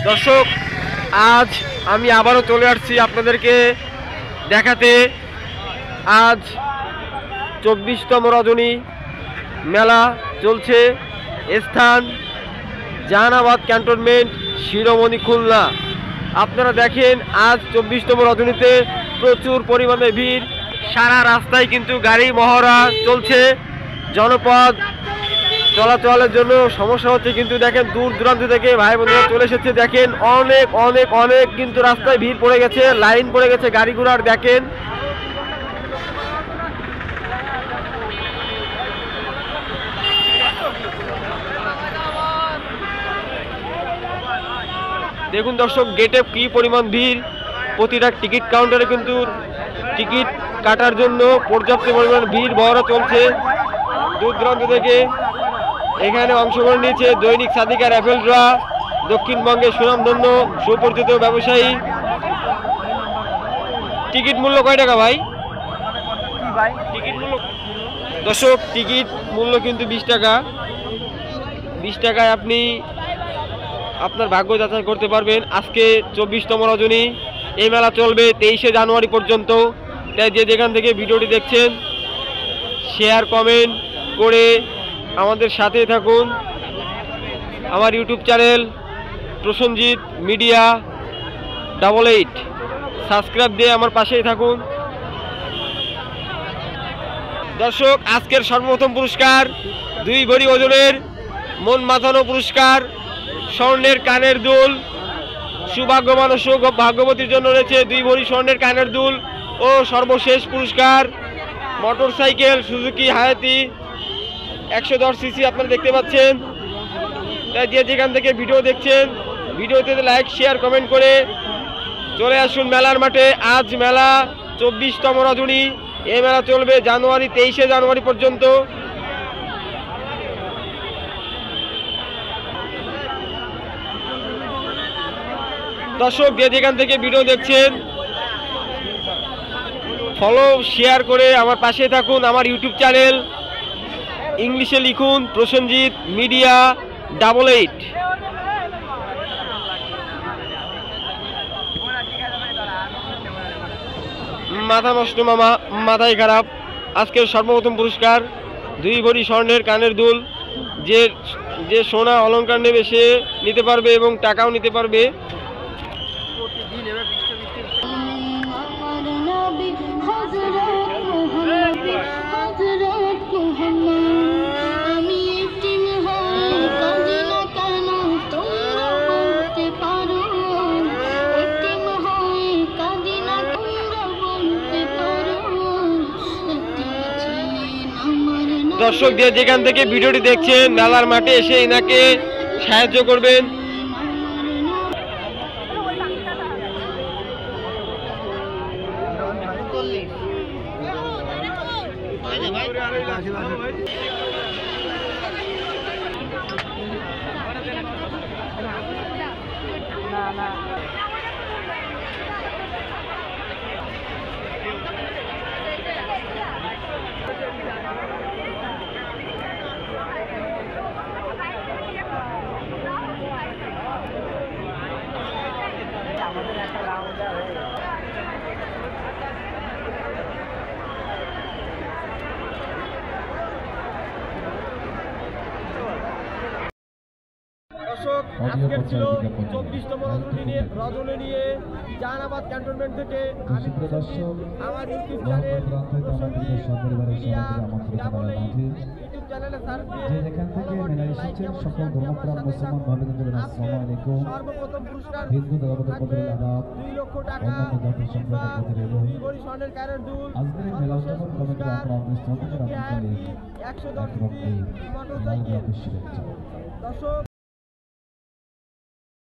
দর্শক, আজ আমি আবারও চলে আসছি আপনাদেরকে দেখাতে। আজ 24তম রজনী মেলা চলছে। স্থান জাহানাবাদ ক্যান্টনমেন্ট, শিরোমণি, খুলনা। আপনারা দেখেন আজ 24তম রজনীতে প্রচুর পরিমাণে ভিড়। সারা রাস্তায় কিন্তু গাড়ি মহড়া চলছে। জনপদ চলাচলের জন্য সমস্যা হচ্ছে, কিন্তু দেখেন দূর দূরান্ত থেকে ভাই বোনেরা চলে এসেছে। দেখেন অনেক অনেক অনেক কিন্তু রাস্তায় ভিড় পড়ে গেছে, লাইন পড়ে গেছে গাড়ি ঘোড়ার। দেখেন দেখুন দর্শক, গেটে কি পরিমাণ ভিড়। প্রতিটা টিকিট কাউন্টারে কিন্তু টিকিট কাটার জন্য পর্যাপ্ত পরিমাণ ভিড় মহড়া চলছে। দূর দূরান্ত থেকে এখানে অংশগ্রহণ নিয়েছে দৈনিক সাদিকার অ্যাপেলরা, দক্ষিণবঙ্গের সুনামধন্য সুপরিচিত ব্যবসায়ী। টিকিট মূল্য কয় টাকা ভাই? টিকিট মূল্য দর্শক, টিকিট মূল্য কিন্তু 20 টাকা। 20 টাকায় আপনি আপনার ভাগ্য যাচাই করতে পারবেন। আজকে 24তম রজনী, এই মেলা চলবে 23শে জানুয়ারি পর্যন্ত। তাই যে যেখান থেকে ভিডিওটি দেখছেন শেয়ার কমেন্ট করে আমাদের সাথে থাকুন। আমার YouTube channel Prosenjit media 88 subscribe দিয়ে আমার পাশেই থাকুন। দর্শক, আজকের সর্বপ্রথম পুরস্কার 2 ভরি ওজনের মন মাতানো পুরস্কার, স্বর্ণের কানের দুল। সৌভাগ্যবান ও ভাগ্যবতীর জন্য রয়েছে 2 ভরি স্বর্ণের কানের দুল। ও সর্বশেষ পুরস্কার মোটরসাইকেল সুজুকি হায়াতি 110 সিসি। আপনারা দেখতে পাচ্ছেন। তাই যে যেখান থেকে ভিডিও দেখছেন ভিডিওতে লাইক শেয়ার কমেন্ট করে চলে আসুন মেলার মাঠে। আজ মেলা 24তম রজনী, এই মেলা চলবে 23শে জানুয়ারি পর্যন্ত। দর্শক, যে যেখান থেকে ভিডিও দেখছেন ফলো শেয়ার করে আমার পাশে থাকুন। আমার ইউটিউব চ্যানেল ইংলিশে লিখুন প্রসেনজিৎ মিডিয়া 88। মাথা নষ্ট মামা, মাথায় খারাপ। আজকের সর্বপ্রথম পুরস্কার 2 ভরি স্বর্ণের কানের দুল। যে সোনা অলংকার নেবে সে নিতে পারবে এবং টাকাও নিতে পারবে। দর্শক, যে যেখান থেকে ভিডিওটি দেখছেন মেলার মাঠে এসে এনাকে সাহায্য করবেন। দর্শক, আজকের ছিল 24তম রজনী নিয়ে জাহানাবাদ ক্যান্টনমেন্ট থেকে আমি আমার ইউটিউব চ্যানেল সর্বপ্রথম পুরস্কার হিন্দু ধর্মের 2 লক্ষ টাকা, 2 ভরি স্বর্ণের কানের দুল, 110 মোটরসাইকেল। দর্শক,